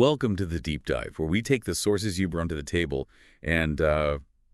Welcome to the Deep Dive, where we take the sources you brought to the table and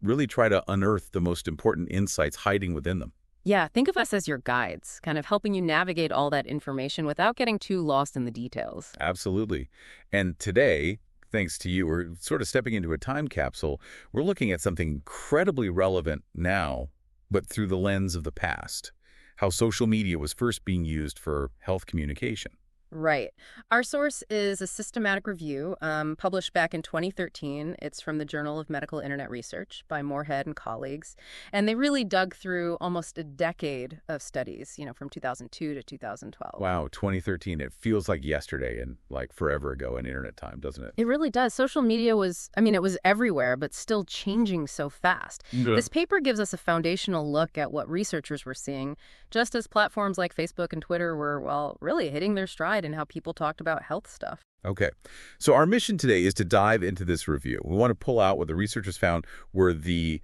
really try to unearth the most important insights hiding within them. Yeah, think of us as your guides, kind of helping you navigate all that information without getting too lost in the details. Absolutely. And today, thanks to you, we're sort of stepping into a time capsule. We're looking at something incredibly relevant now, but through the lens of the past. How social media was first being used for health communication. Right. Our source is a systematic review published back in 2013. It's from the Journal of Medical Internet Research by Moorhead and colleagues. And they really dug through almost a decade of studies, from 2002 to 2012. Wow, 2013. It feels like yesterday and like forever ago in internet time, doesn't it? It really does. Social media it was everywhere, but still changing so fast. Yeah. This paper gives us a foundational look at what researchers were seeing, just as platforms like Facebook and Twitter were, really hitting their stride in how people talked about health stuff. Okay, so our mission today is to dive into this review. We want to pull out what the researchers found were the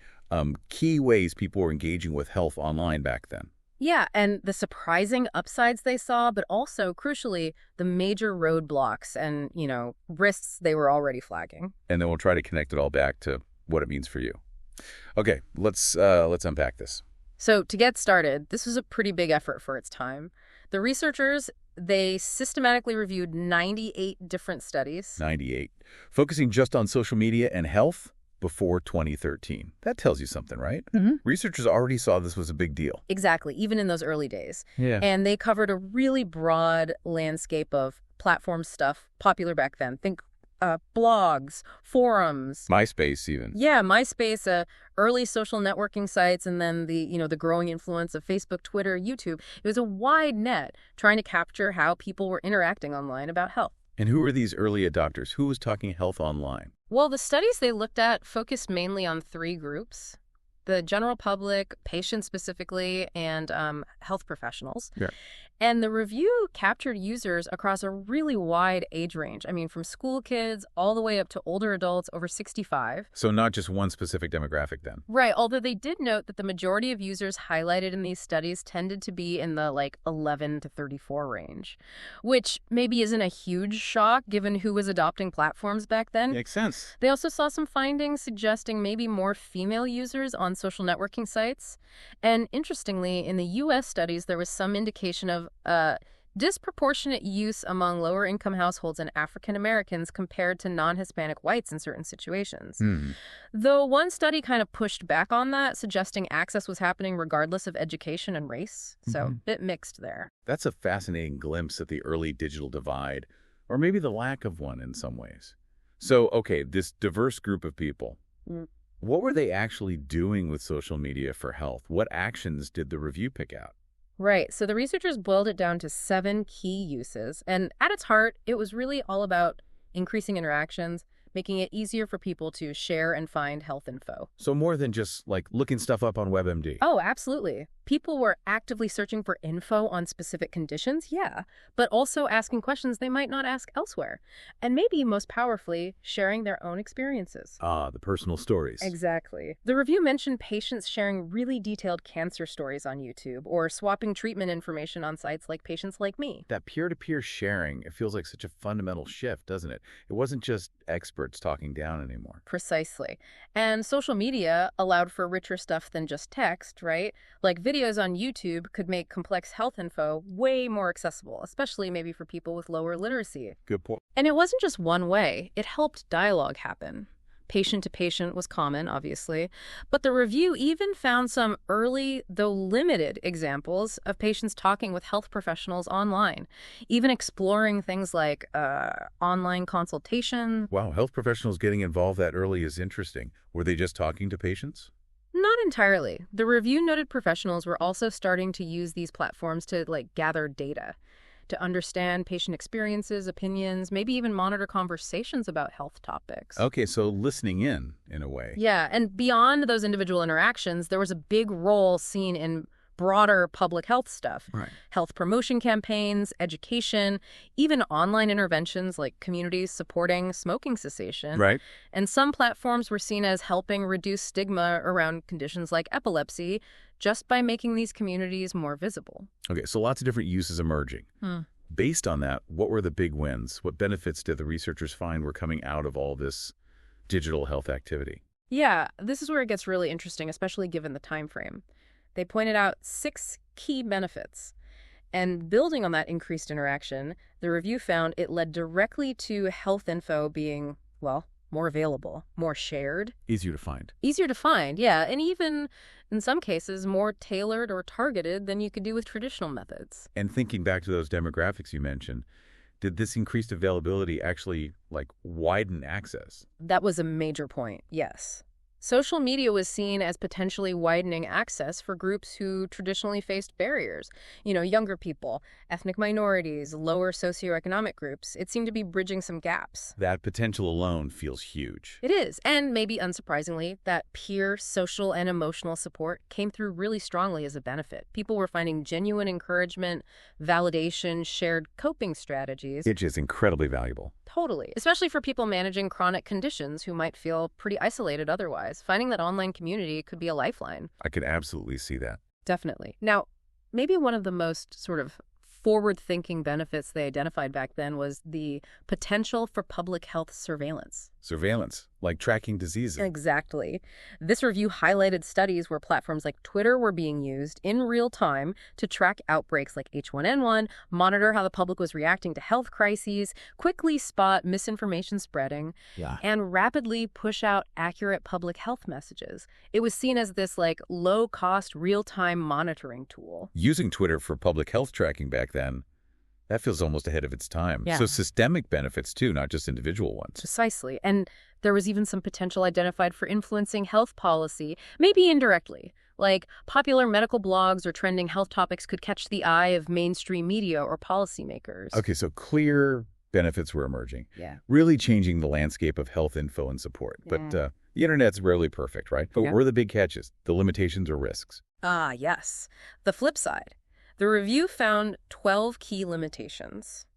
key ways people were engaging with health online back then. Yeah, and the surprising upsides they saw, but also, crucially, the major roadblocks and, risks they were already flagging. And then we'll try to connect it all back to what it means for you. Okay, let's unpack this. So to get started, this was a pretty big effort for its time. The researchers, they systematically reviewed 98 different studies. 98. Focusing just on social media and health before 2013. That tells you something, right? Mm-hmm. Researchers already saw this was a big deal. Exactly, even in those early days. Yeah. And they covered a really broad landscape of platform stuff popular back then. Think blogs, forums. MySpace even. Yeah, MySpace, early social networking sites, and then the growing influence of Facebook, Twitter, YouTube. It was a wide net trying to capture how people were interacting online about health. And who were these early adopters? Who was talking health online? Well, the studies they looked at focused mainly on three groups: the general public, patients specifically, and health professionals. Yeah. And the review captured users across a really wide age range. From school kids all the way up to older adults over 65. So not just one specific demographic then. Right, although they did note that the majority of users highlighted in these studies tended to be in the 11 to 34 range, which maybe isn't a huge shock given who was adopting platforms back then. Makes sense. They also saw some findings suggesting maybe more female users on social networking sites. And interestingly, in the U.S. studies, there was some indication of disproportionate use among lower-income households and African Americans compared to non-Hispanic whites in certain situations. Though one study kind of pushed back on that, suggesting access was happening regardless of education and race. So a bit mixed there. That's a fascinating glimpse at the early digital divide, or maybe the lack of one in some ways. So, okay, this diverse group of people, what were they actually doing with social media for health? What actions did the review pick out? Right. So the researchers boiled it down to 7 key uses. And at its heart, it was really all about increasing interactions, making it easier for people to share and find health info. So more than just looking stuff up on WebMD. Oh, absolutely. People were actively searching for info on specific conditions, yeah, but also asking questions they might not ask elsewhere. And maybe most powerfully, sharing their own experiences. Ah, the personal stories. Exactly. The review mentioned patients sharing really detailed cancer stories on YouTube or swapping treatment information on sites like Patients Like Me. That peer-to-peer sharing, it feels like such a fundamental shift, doesn't it? It wasn't just experts talking down anymore. Precisely. And social media allowed for richer stuff than just text, right? Like videos on YouTube could make complex health info way more accessible, especially maybe for people with lower literacy. Good point. And it wasn't just one way. It helped dialogue happen. Patient to patient was common, obviously, but the review even found some early, though limited, examples of patients talking with health professionals online, even exploring things like online consultation. Wow, health professionals getting involved that early is interesting. Were they just talking to patients? Not entirely. The review noted professionals were also starting to use these platforms to gather data, to understand patient experiences, opinions, maybe even monitor conversations about health topics. Okay, so listening in a way. Yeah, and beyond those individual interactions, there was a big role seen in broader public health stuff. Right. Health promotion campaigns, education, even online interventions like communities supporting smoking cessation. Right. And some platforms were seen as helping reduce stigma around conditions like epilepsy just by making these communities more visible. Okay, so lots of different uses emerging. Based on that, what were the big wins? What benefits did the researchers find were coming out of all this digital health activity? Yeah, this is where it gets really interesting, especially given the time frame. They pointed out 6 key benefits. And building on that increased interaction, the review found it led directly to health info being, well, more available, more shared. Easier to find. Easier to find, yeah, and even, in some cases, more tailored or targeted than you could do with traditional methods. And thinking back to those demographics you mentioned, did this increased availability actually, widen access? That was a major point, yes. Social media was seen as potentially widening access for groups who traditionally faced barriers. Younger people, ethnic minorities, lower socioeconomic groups. It seemed to be bridging some gaps. That potential alone feels huge. It is, and maybe unsurprisingly, that peer social and emotional support came through really strongly as a benefit. People were finding genuine encouragement, validation, shared coping strategies. Which is incredibly valuable. Totally, especially for people managing chronic conditions who might feel pretty isolated otherwise. Finding that online community could be a lifeline. I could absolutely see that. Definitely. Now, maybe one of the most sort of forward-thinking benefits they identified back then was the potential for public health surveillance. Surveillance, like tracking diseases. Exactly. This review highlighted studies where platforms like Twitter were being used in real time to track outbreaks like H1N1, monitor how the public was reacting to health crises, quickly spot misinformation spreading, and rapidly push out accurate public health messages. It was seen as this low-cost, real-time monitoring tool. Using Twitter for public health tracking back then, that feels almost ahead of its time. Yeah. So systemic benefits too, not just individual ones. Precisely. And there was even some potential identified for influencing health policy, maybe indirectly. Like popular medical blogs or trending health topics could catch the eye of mainstream media or policymakers. Okay, so clear benefits were emerging. Yeah. Really changing the landscape of health info and support. Yeah. But the internet's rarely perfect, right? But what are the big catches? The limitations or risks? Ah, yes. The flip side. The review found 12 key limitations.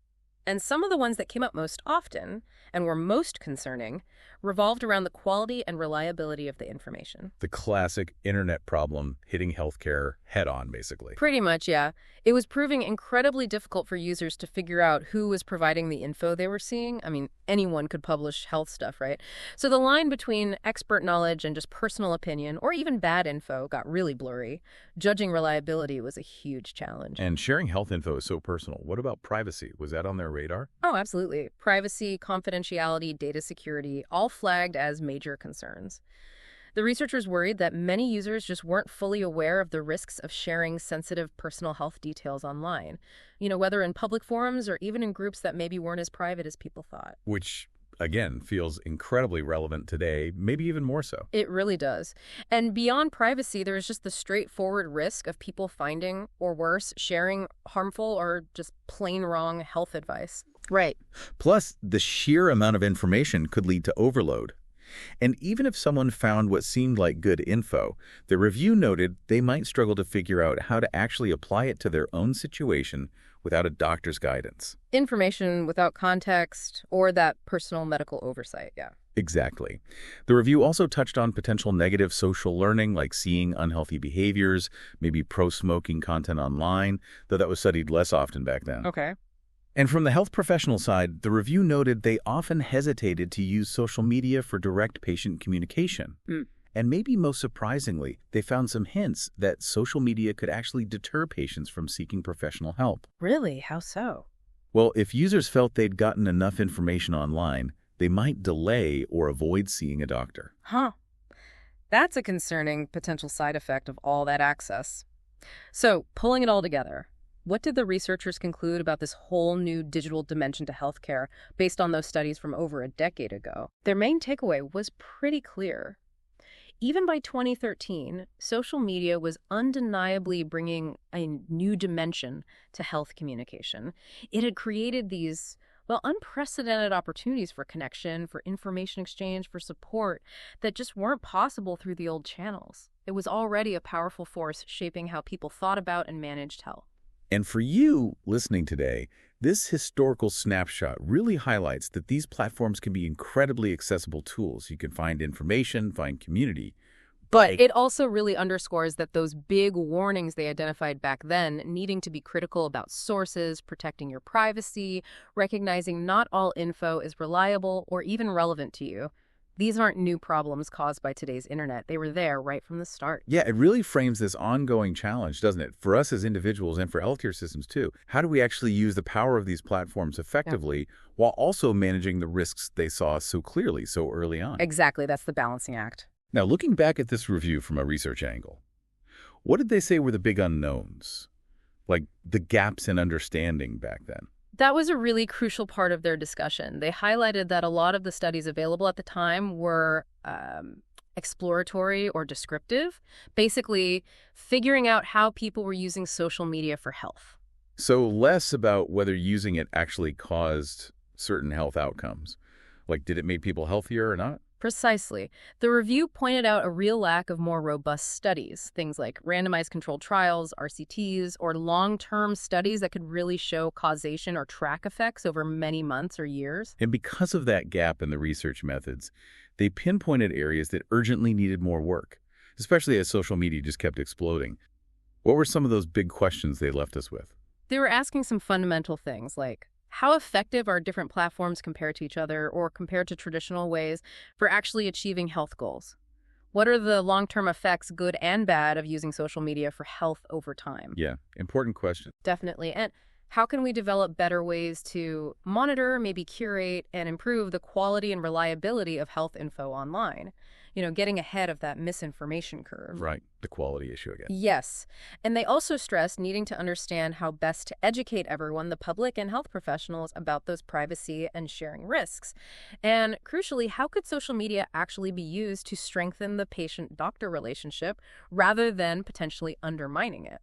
And some of the ones that came up most often, and were most concerning, revolved around the quality and reliability of the information. The classic internet problem hitting healthcare head-on, basically. Pretty much, yeah. It was proving incredibly difficult for users to figure out who was providing the info they were seeing. I mean, anyone could publish health stuff, right? So the line between expert knowledge and just personal opinion, or even bad info, got really blurry. Judging reliability was a huge challenge. And sharing health info is so personal. What about privacy? Was that on their radar? Oh, absolutely. Privacy, confidentiality, data security, all flagged as major concerns. The researchers worried that many users just weren't fully aware of the risks of sharing sensitive personal health details online, whether in public forums or even in groups that maybe weren't as private as people thought. Which, again, feels incredibly relevant today, maybe even more so. It really does. And beyond privacy, there's just the straightforward risk of people finding, or worse, sharing harmful or just plain wrong health advice. Right. Plus, the sheer amount of information could lead to overload. And even if someone found what seemed like good info, the review noted they might struggle to figure out how to actually apply it to their own situation without a doctor's guidance. Information without context or that personal medical oversight, yeah. Exactly. The review also touched on potential negative social learning, like seeing unhealthy behaviors, maybe pro-smoking content online, though that was studied less often back then. Okay. And from the health professional side, the review noted they often hesitated to use social media for direct patient communication. And maybe most surprisingly, they found some hints that social media could actually deter patients from seeking professional help. Really? How so? Well, if users felt they'd gotten enough information online, they might delay or avoid seeing a doctor. Huh. That's a concerning potential side effect of all that access. So, pulling it all together, what did the researchers conclude about this whole new digital dimension to healthcare based on those studies from over a decade ago? Their main takeaway was pretty clear. Even by 2013, social media was undeniably bringing a new dimension to health communication. It had created these, unprecedented opportunities for connection, for information exchange, for support that just weren't possible through the old channels. It was already a powerful force shaping how people thought about and managed health. And for you listening today, this historical snapshot really highlights that these platforms can be incredibly accessible tools. You can find information, find community, But it also really underscores that those big warnings they identified back then, needing to be critical about sources, protecting your privacy, recognizing not all info is reliable or even relevant to you, these aren't new problems caused by today's internet. They were there right from the start. Yeah, it really frames this ongoing challenge, doesn't it? For us as individuals and for healthcare systems too. How do we actually use the power of these platforms effectively while also managing the risks they saw so clearly so early on? Exactly. That's the balancing act. Now, looking back at this review from a research angle, what did they say were the big unknowns? Like the gaps in understanding back then? That was a really crucial part of their discussion. They highlighted that a lot of the studies available at the time were exploratory or descriptive, basically figuring out how people were using social media for health. So less about whether using it actually caused certain health outcomes. Like, did it make people healthier or not? Precisely. The review pointed out a real lack of more robust studies, things like randomized controlled trials, RCTs, or long-term studies that could really show causation or track effects over many months or years. And because of that gap in the research methods, they pinpointed areas that urgently needed more work, especially as social media just kept exploding. What were some of those big questions they left us with? They were asking some fundamental things like, how effective are different platforms compared to each other or compared to traditional ways for actually achieving health goals? What are the long-term effects, good and bad, of using social media for health over time? Yeah, important question. Definitely. And how can we develop better ways to monitor, maybe curate, and improve the quality and reliability of health info online? Getting ahead of that misinformation curve. Right, the quality issue again. Yes. And they also stressed needing to understand how best to educate everyone, the public and health professionals, about those privacy and sharing risks. And crucially, how could social media actually be used to strengthen the patient-doctor relationship rather than potentially undermining it?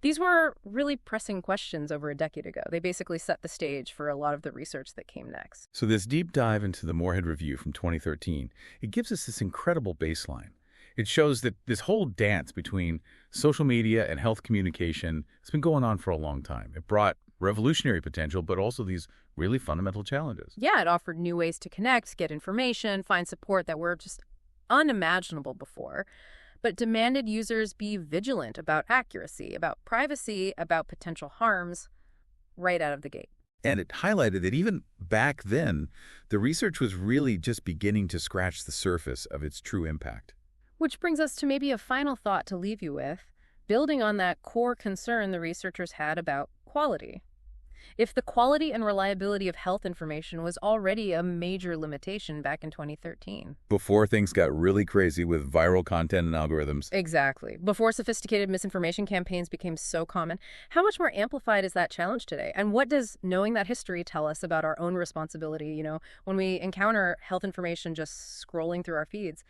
These were really pressing questions over a decade ago. They basically set the stage for a lot of the research that came next. So this deep dive into the Moorhead Review from 2013, it gives us this incredible baseline. It shows that this whole dance between social media and health communication has been going on for a long time. It brought revolutionary potential, but also these really fundamental challenges. Yeah, it offered new ways to connect, get information, find support that were just unimaginable before, but demanded users be vigilant about accuracy, about privacy, about potential harms right out of the gate. And it highlighted that even back then, the research was really just beginning to scratch the surface of its true impact. Which brings us to maybe a final thought to leave you with, building on that core concern the researchers had about quality. If the quality and reliability of health information was already a major limitation back in 2013. Before things got really crazy with viral content and algorithms. Exactly. Before sophisticated misinformation campaigns became so common, how much more amplified is that challenge today? And what does knowing that history tell us about our own responsibility, when we encounter health information just scrolling through our feeds?